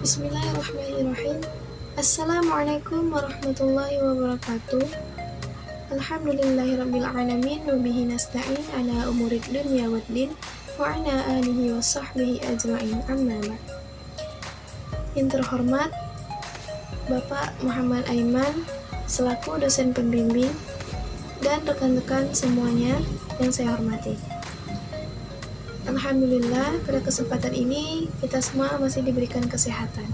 Bismillahirrahmanirrahim. Assalamualaikum warahmatullahi wabarakatuh. Alhamdulillahirrabbilalamin. Wabihi nasta'in ala umurid dunya waddin. Wa ala alihi wa sahbihi ajma'in, amma ba'd. Yang terhormat Bapak Muhammad Aiman selaku dosen pembimbing dan rekan-rekan semuanya yang saya hormati. Alhamdulillah, pada kesempatan ini kita semua masih diberikan kesehatan.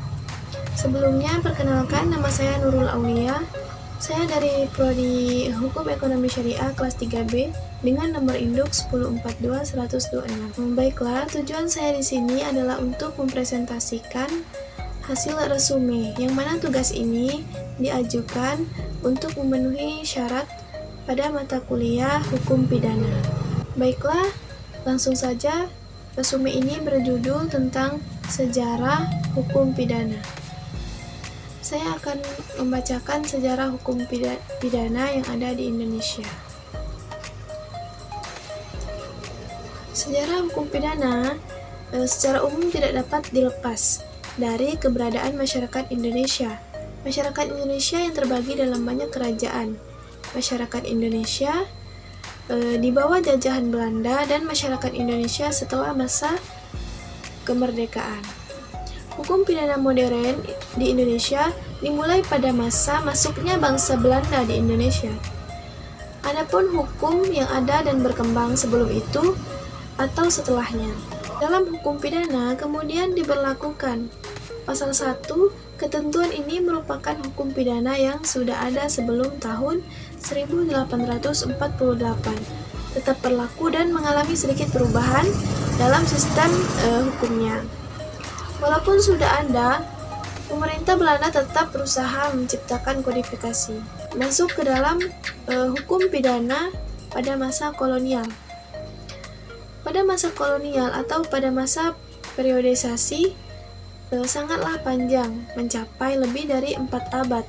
Sebelumnya, perkenalkan, nama saya Nurul Aulia. Saya dari Prodi Hukum Ekonomi Syariah kelas 3B dengan nomor induk 1042126. Baiklah, tujuan saya di sini adalah untuk mempresentasikan hasil resume, yang mana tugas ini diajukan untuk memenuhi syarat pada mata kuliah Hukum Pidana. Baiklah, langsung saja, resume ini berjudul tentang sejarah hukum pidana. Saya akan membacakan sejarah hukum pidana yang ada di Indonesia. Sejarah hukum pidana secara umum tidak dapat dilepas dari keberadaan masyarakat Indonesia. Masyarakat Indonesia yang terbagi dalam banyak kerajaan. Masyarakat Indonesia di bawah jajahan Belanda dan masyarakat Indonesia setelah masa kemerdekaan. Hukum pidana modern di Indonesia dimulai pada masa masuknya bangsa Belanda di Indonesia. Adapun hukum yang ada dan berkembang sebelum itu atau setelahnya. Dalam hukum pidana kemudian diberlakukan Pasal 1, ketentuan ini merupakan hukum pidana yang sudah ada sebelum tahun 1848, tetap berlaku dan mengalami sedikit perubahan dalam sistem hukumnya. Walaupun sudah ada, pemerintah Belanda tetap berusaha menciptakan kodifikasi, masuk ke dalam hukum pidana pada masa kolonial. Pada masa kolonial atau pada masa periodisasi, sangatlah panjang, mencapai lebih dari 4 abad.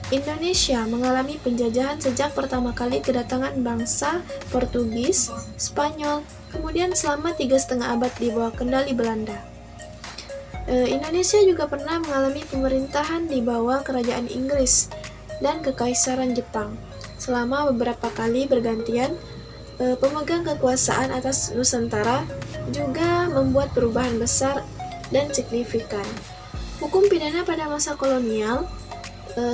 Indonesia mengalami penjajahan sejak pertama kali kedatangan bangsa Portugis, Spanyol, kemudian selama 3,5 abad di bawah kendali Belanda. Indonesia juga pernah mengalami pemerintahan di bawah kerajaan Inggris dan kekaisaran Jepang. Selama beberapa kali bergantian, pemegang kekuasaan atas Nusantara juga membuat perubahan besar dan signifikan. Hukum pidana pada masa kolonial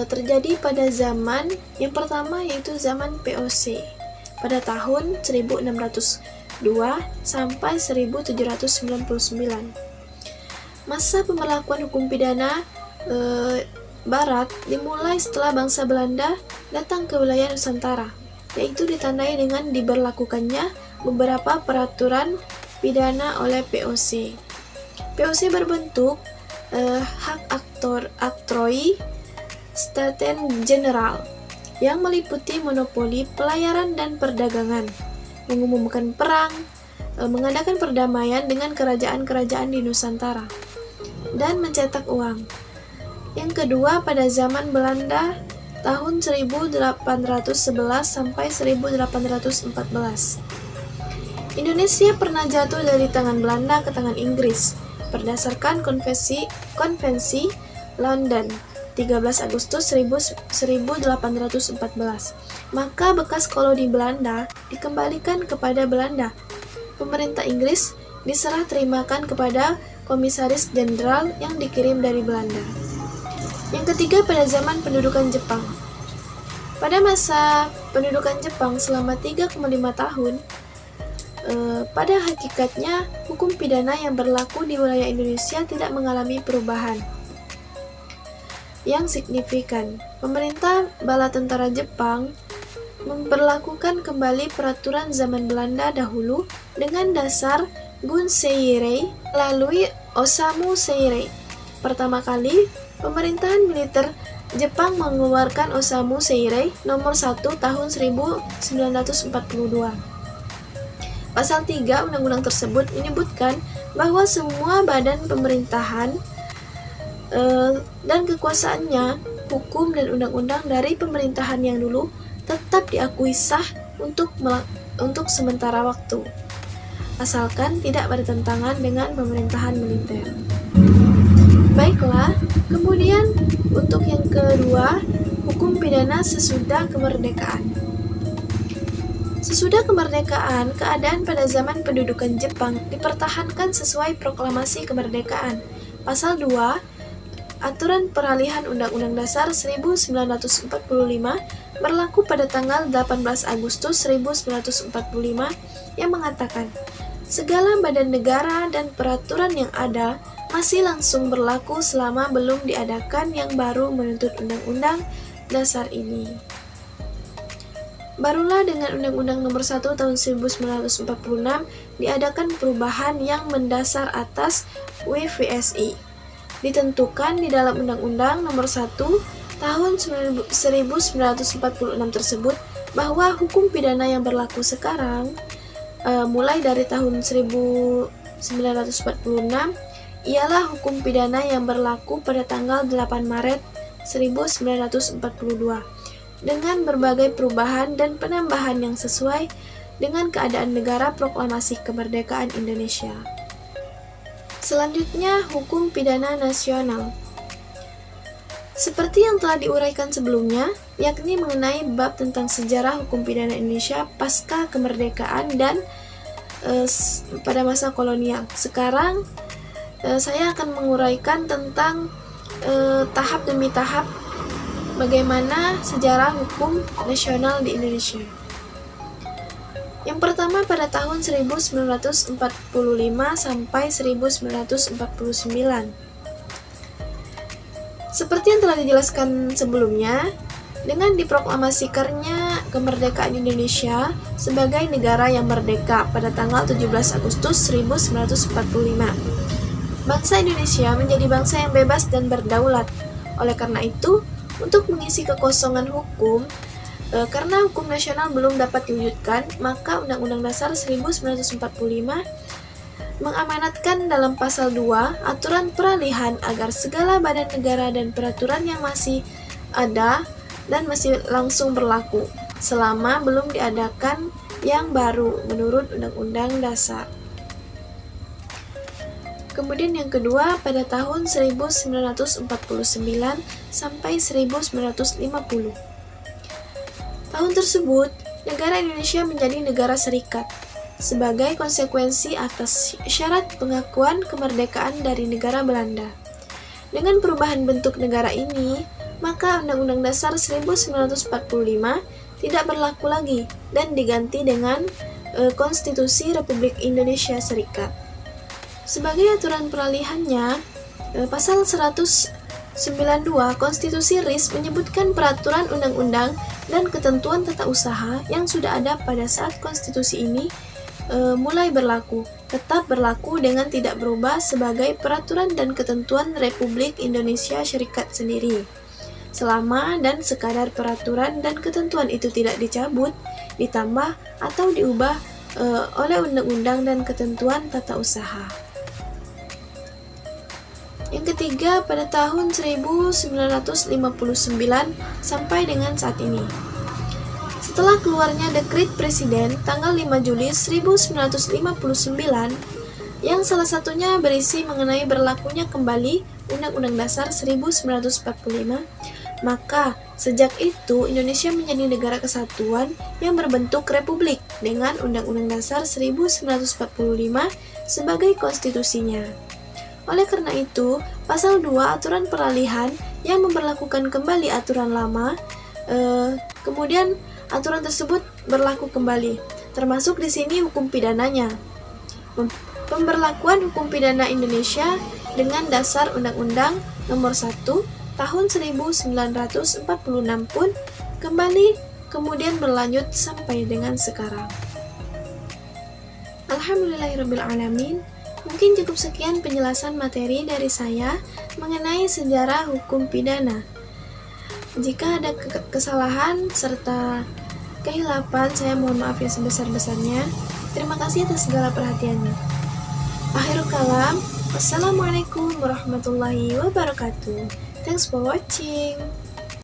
terjadi pada zaman yang pertama, yaitu zaman VOC pada tahun 1602 sampai 1799. Masa pemberlakuan hukum pidana Barat dimulai setelah bangsa Belanda datang ke wilayah Nusantara, yaitu ditandai dengan diberlakukannya beberapa peraturan pidana oleh VOC. VOC berbentuk hak aktroi Staten General yang meliputi monopoli pelayaran dan perdagangan, mengumumkan perang, mengadakan perdamaian dengan kerajaan-kerajaan di Nusantara, dan mencetak uang. Yang kedua, pada zaman Belanda tahun 1811 sampai 1814. Indonesia pernah jatuh dari tangan Belanda ke tangan Inggris berdasarkan konvensi London 13 Agustus 1814. Maka bekas koloni Belanda dikembalikan kepada Belanda. Pemerintah Inggris diserah terimakan kepada komisaris jenderal yang dikirim dari Belanda. Yang ketiga, pada zaman pendudukan Jepang. Pada masa pendudukan Jepang selama 3,5 tahun, pada hakikatnya, hukum pidana yang berlaku di wilayah Indonesia tidak mengalami perubahan yang signifikan. Pemerintah bala tentara Jepang memperlakukan kembali peraturan zaman Belanda dahulu dengan dasar Gunseirei melalui Osamu Seirei. Pertama kali, pemerintahan militer Jepang mengeluarkan Osamu Seirei nomor 1 tahun 1942. Pasal 3 undang-undang tersebut menyebutkan bahwa semua badan pemerintahan dan kekuasaannya, hukum dan undang-undang dari pemerintahan yang dulu tetap diakui sah untuk sementara waktu, asalkan tidak bertentangan dengan pemerintahan militer. Baiklah, kemudian untuk yang kedua, hukum pidana sesudah kemerdekaan. Sesudah kemerdekaan, keadaan pada zaman pendudukan Jepang dipertahankan sesuai proklamasi kemerdekaan. Pasal 2, Aturan Peralihan Undang-Undang Dasar 1945 berlaku pada tanggal 18 Agustus 1945 yang mengatakan, segala badan negara dan peraturan yang ada masih langsung berlaku selama belum diadakan yang baru menuntut Undang-Undang Dasar ini. Barulah dengan Undang-Undang Nomor 1 Tahun 1946 diadakan perubahan yang mendasar atas WVSI. Ditentukan di dalam Undang-Undang Nomor 1 Tahun 1946 tersebut bahwa hukum pidana yang berlaku sekarang mulai dari tahun 1946 ialah hukum pidana yang berlaku pada tanggal 8 Maret 1942 dengan berbagai perubahan dan penambahan yang sesuai dengan keadaan negara proklamasi kemerdekaan Indonesia. Selanjutnya, hukum pidana nasional. Seperti yang telah diuraikan sebelumnya, yakni mengenai bab tentang sejarah hukum pidana Indonesia pasca kemerdekaan dan pada masa kolonial. Sekarang saya akan menguraikan tentang tahap demi tahap bagaimana sejarah hukum nasional di Indonesia. Yang pertama pada tahun 1945 sampai 1949. Seperti yang telah dijelaskan sebelumnya, dengan diproklamasikannya kemerdekaan Indonesia sebagai negara yang merdeka pada tanggal 17 Agustus 1945, bangsa Indonesia menjadi bangsa yang bebas dan berdaulat. Oleh karena itu, untuk mengisi kekosongan hukum, karena hukum nasional belum dapat diwujudkan, maka Undang-Undang Dasar 1945 mengamanatkan dalam pasal 2 aturan peralihan agar segala badan negara dan peraturan yang masih ada dan masih langsung berlaku selama belum diadakan yang baru menurut Undang-Undang Dasar. Kemudian yang kedua pada tahun 1949 sampai 1950. Tahun tersebut, negara Indonesia menjadi negara serikat sebagai konsekuensi atas syarat pengakuan kemerdekaan dari negara Belanda. Dengan perubahan bentuk negara ini, maka Undang-Undang Dasar 1945 tidak berlaku lagi dan diganti dengan Konstitusi Republik Indonesia Serikat. Sebagai aturan peralihannya, pasal 192 Konstitusi RIS menyebutkan peraturan undang-undang dan ketentuan tata usaha yang sudah ada pada saat konstitusi ini mulai berlaku, tetap berlaku dengan tidak berubah sebagai peraturan dan ketentuan Republik Indonesia Serikat sendiri. Selama dan sekadar peraturan dan ketentuan itu tidak dicabut, ditambah atau diubah oleh undang-undang dan ketentuan tata usaha. Yang ketiga pada tahun 1959 sampai dengan saat ini. Setelah keluarnya dekret Presiden tanggal 5 Juli 1959 yang salah satunya berisi mengenai berlakunya kembali Undang-Undang Dasar 1945, maka sejak itu Indonesia menjadi negara kesatuan yang berbentuk republik dengan Undang-Undang Dasar 1945 sebagai konstitusinya. Oleh karena itu, pasal 2 aturan peralihan yang memberlakukan kembali aturan lama, kemudian aturan tersebut berlaku kembali, termasuk di sini hukum pidananya. Pemberlakuan hukum pidana Indonesia dengan dasar Undang-Undang Nomor 1 Tahun 1946 pun kembali kemudian berlanjut sampai dengan sekarang. Alhamdulillahirrabbilalamin. Mungkin cukup sekian penjelasan materi dari saya mengenai sejarah hukum pidana. Jika ada kesalahan serta kehilapan, saya mohon maaf yang sebesar-besarnya. Terima kasih atas segala perhatiannya. Akhirul kalam, wassalamualaikum warahmatullahi wabarakatuh. Thanks for watching.